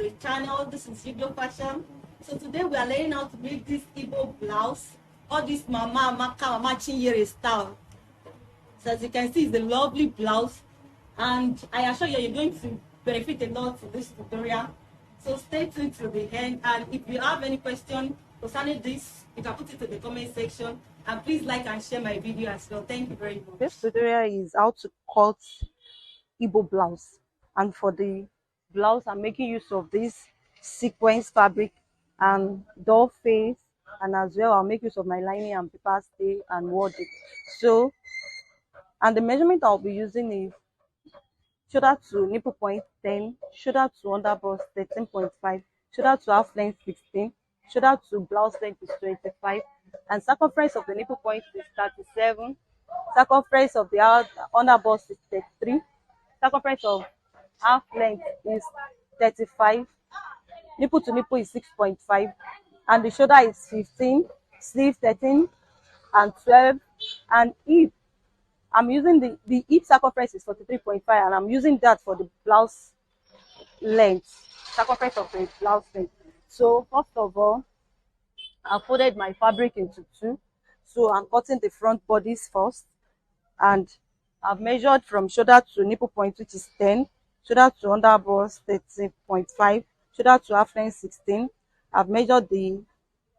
the channel. This is Igbo Fashion. So today we are learning how to make this Igbo blouse, or this Mama Maka Mama Chinyere style. So as you can see, it's a lovely blouse, and I assure you, you're going to benefit a lot from this tutorial. So stay tuned to the end, and if you have any question concerning this, you can put it in the comment section, and please like and share my video as well. Thank you very much. This tutorial is how to cut Igbo blouse, and for the blouse I'm making use of this sequence fabric and doll face, and as well I'll make use of my lining and paper stay and warding. So, and the measurement I'll be using is shoulder to nipple point 10, shoulder to underbust 13.5, shoulder to half length 16, shoulder to blouse length is 25, and circumference of the nipple point is 37, circumference of the underbust is 33, circumference of half length is 35, nipple to nipple is 6.5, and the shoulder is 15, sleeve 13 and 12, and hip, I'm using the hip circumference is 43.5, and I'm using that for the blouse length, circumference of the blouse length. So first of all, I folded my fabric into two. So I'm cutting the front bodice first, and I've measured from shoulder to nipple point, which is 10, shoulder to underbust 13.5, shoulder to half length 16. I've measured the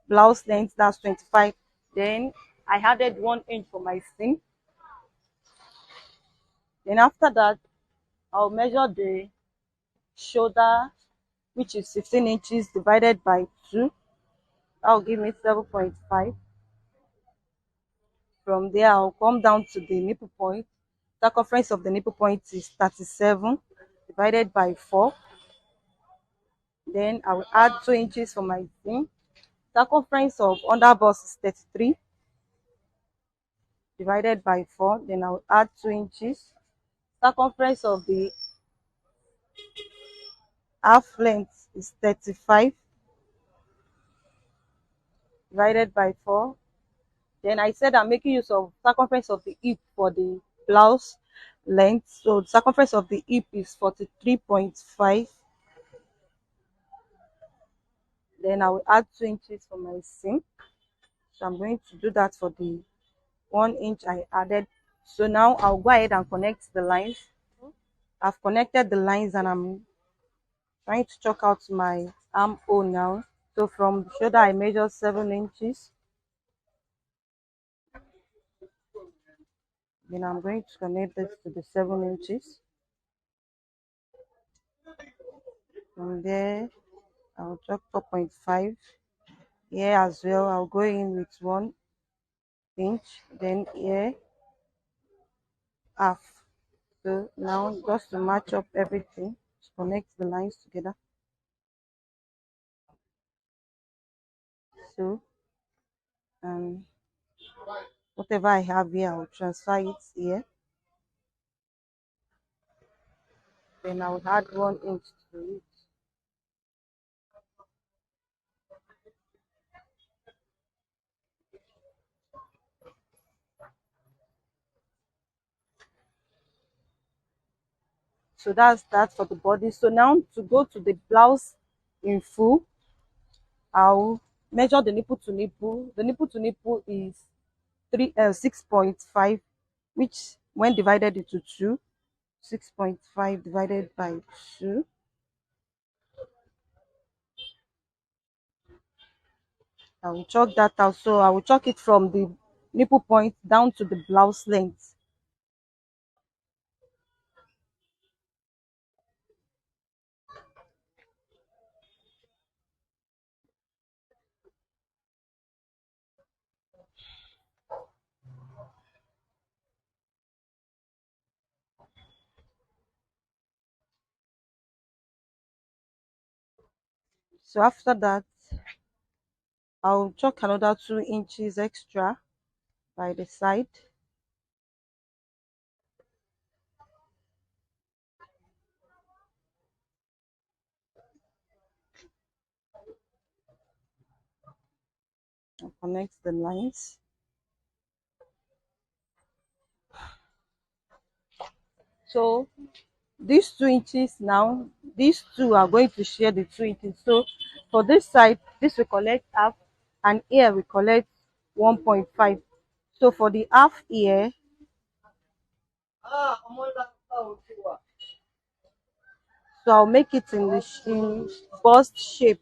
blouse length, that's 25. Then I added 1 inch for my seam. Then after that, I'll measure the shoulder, which is 15 inches divided by 2. That'll give me 7.5. From there, I'll come down to the nipple point. Circumference of the nipple point is 37 divided by 4. Then I will add 2 inches for my seam. Circumference of underbust is 33 divided by 4. Then I will add 2 inches. Circumference of the half length is 35 divided by 4. Then I said I'm making use of circumference of the hip for the blouse length. So the circumference of the hip is 43.5. Then I will add 2 inches for my seam. So I'm going to do that for the 1 inch I added. So now I'll go ahead and connect the lines. I've connected the lines, and I'm trying to chalk out my armhole now. So from the shoulder I measure 7 inches. Then I'm going to connect this to the 7 inches. From there, I'll chalk 4.5. Here as well, I'll go in with 1 inch. Then here, half. So now, just to match up everything, to connect the lines together. So, whatever I have here, I'll transfer it here. Then I'll add 1 inch to it. So that's that for the body. So now to go to the blouse in full, I'll measure the nipple to nipple. The nipple to nipple is 6.5, which when divided into 2, 6.5 divided by 2. I will chalk that out. So I will chalk it from the nipple point down to the blouse length. So after that, I'll chalk another 2 inches extra by the side. I'll connect the lines. So these 2 inches now, these two are going to share the 2 inches. So for this side, this will collect half, and here we collect 1.5. So for the half here, so I'll make it in the in bust shape.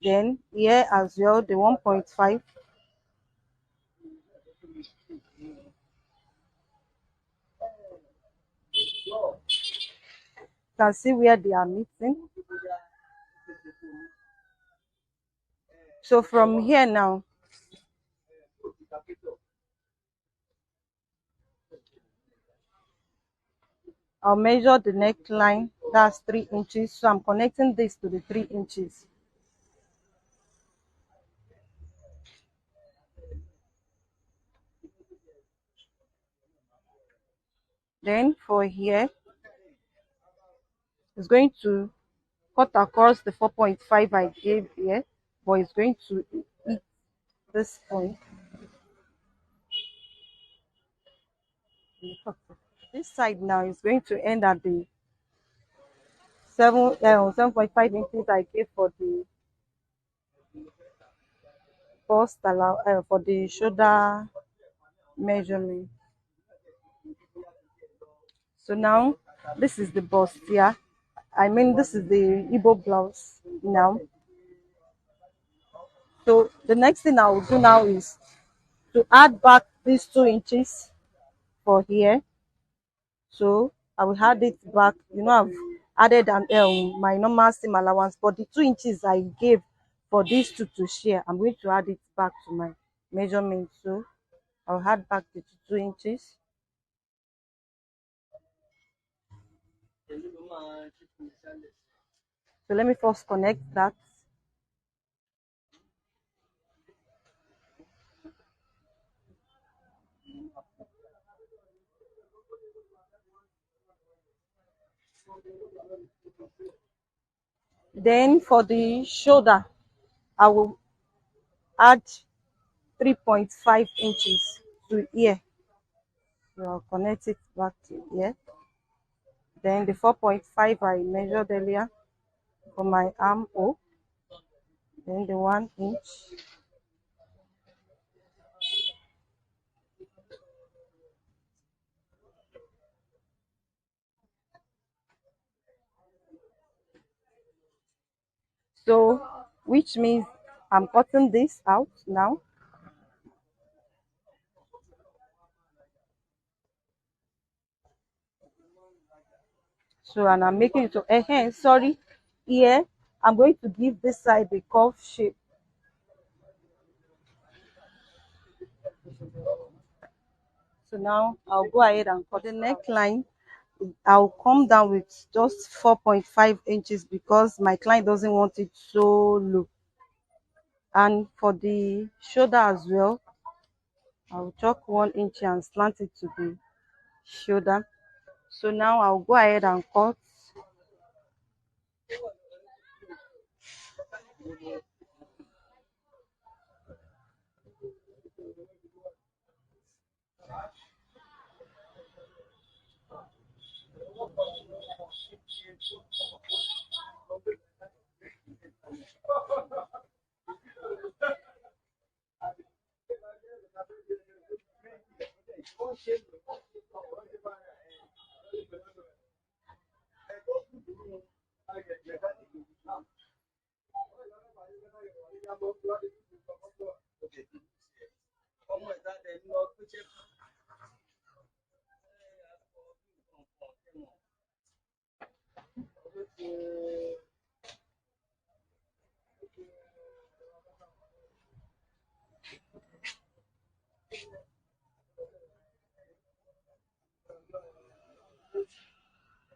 Then here as well, the 1.5. You can see where they are meeting. So from here now, I'll measure the neckline. That's 3 inches. So I'm connecting this to the 3 inches. Then for here, it's going to cut across the 4.5 I gave here, but it's going to hit this point. This side now is going to end at the 7.5 inches I gave for the bust for the shoulder measurement. So now this is the bustier. I mean, this is the Igbo blouse now. So the next thing I will do now is to add back these 2 inches for here. So I will add it back. You know, I've added my normal seam allowance, but the 2 inches I gave for these two to share, I'm going to add it back to my measurement. So I'll add back the 2 inches. So let me first connect that. Then for the shoulder, I will add 3.5 inches to here. So I'll connect it back to here. Then the 4.5 I measured earlier for my armhole. Then the 1 inch. So which means I'm cutting this out now. So and I'm making it to sorry, here I'm going to give this side a curve shape. So now I'll go ahead and cut the neckline. I'll come down with just 4.5 inches because my client doesn't want it so low. And for the shoulder as well, I'll chalk 1 inch and slant it to the shoulder. So now I'll go ahead and cut.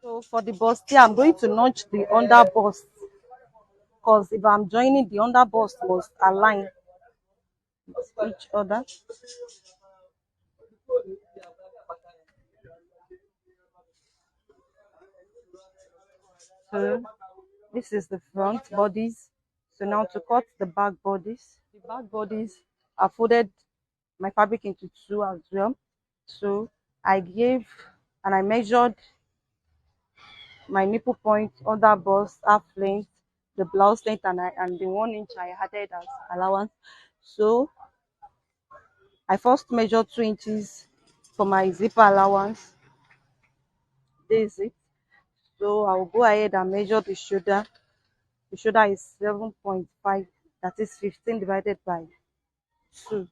So for the bust here, I'm going to notch the under bust because if I'm joining, the under bust must align with each other. So this is the front bodies. So now to cut the back bodies, the back bodies are folded my fabric into two as well. So I gave and I measured my nipple point, under bust, half length, the blouse length, and the 1 inch I added as allowance. So I first measured 2 inches for my zipper allowance. This is it. So I'll go ahead and measure the shoulder. The shoulder is 7.5, that is 15 divided by 2.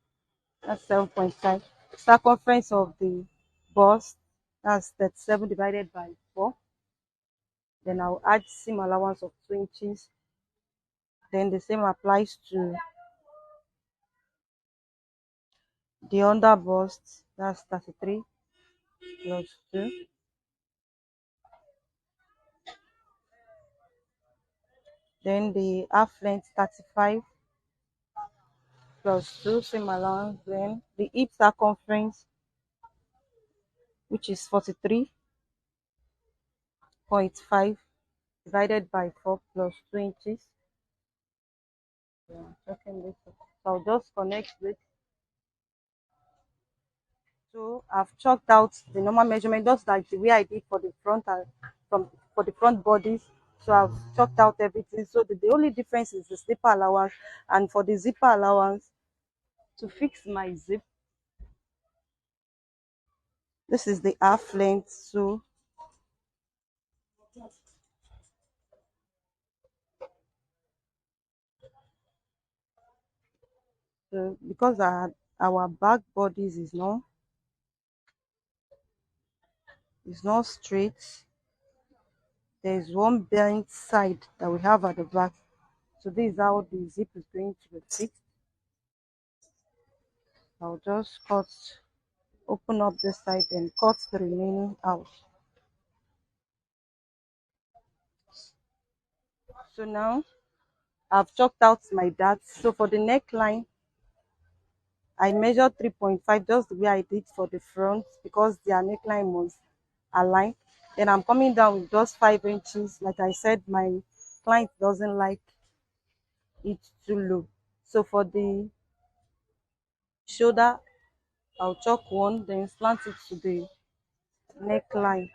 That's 7.5. Circumference of the bust, that's 37 divided by 4. Then I'll add seam allowance of 2 inches. Then the same applies to the under bust, that's 33 plus 2. Then the half length, 35 plus 2, same allowance. Then the hip circumference, which is 43.5 divided by 4 plus 2 inches. Yeah, checking this. So I'll just connect this. So I've chalked out the normal measurement, just like the way I did for the front and for the front bodies. So I've chalked out everything. So the only difference is the zipper allowance. And for the zipper allowance, to fix my zip, this is the half length. So because our back bodies is not straight, there is one bent side that we have at the back. So this is how the zip is going to be fixed. I'll just open up this side and cut the remaining out. So now I've chalked out my darts. So for the neckline, I measured 3.5, just the way I did for the front, because their neckline was aligned. Then I'm coming down with just 5 inches. Like I said, my client doesn't like it too low. So for the shoulder, I'll chalk one, then slant it to the neckline.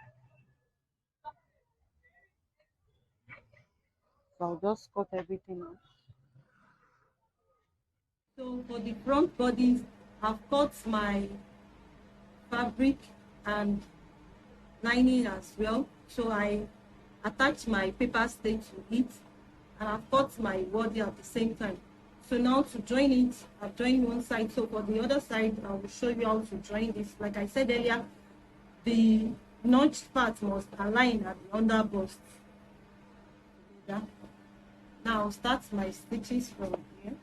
So I'll just cut everything out. So for the front bodies, I've cut my fabric and lining as well. So I attach my paper stitch to it, and I've cut my body at the same time. So now to join it, I've joined one side. So for the other side, I will show you how to join this. Like I said earlier, the notched part must align at the under bust. Yeah. Now I'll start my stitches from here.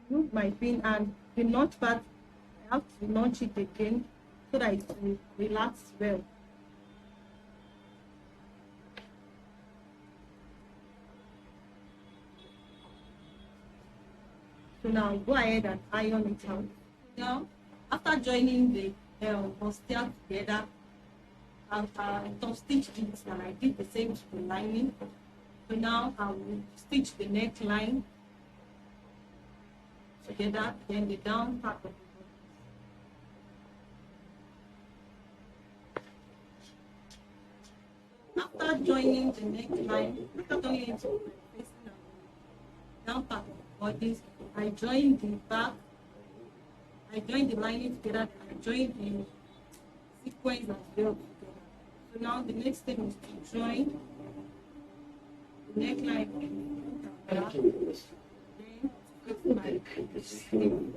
Remove my pin, and the notch part, I have to notch it again so that it will relax well. So now go ahead and iron it out. Now, after joining the bustier together, I've top stitched it, and I did the same to the lining. So now I will stitch the neckline together, then the down part of the body. After joining the neckline, after joining it to the facing and the down part of the body, I join the back, I join the lining together, I join the sequence as well together. So now the next thing is to join the neckline and the back, then fix my sleeve.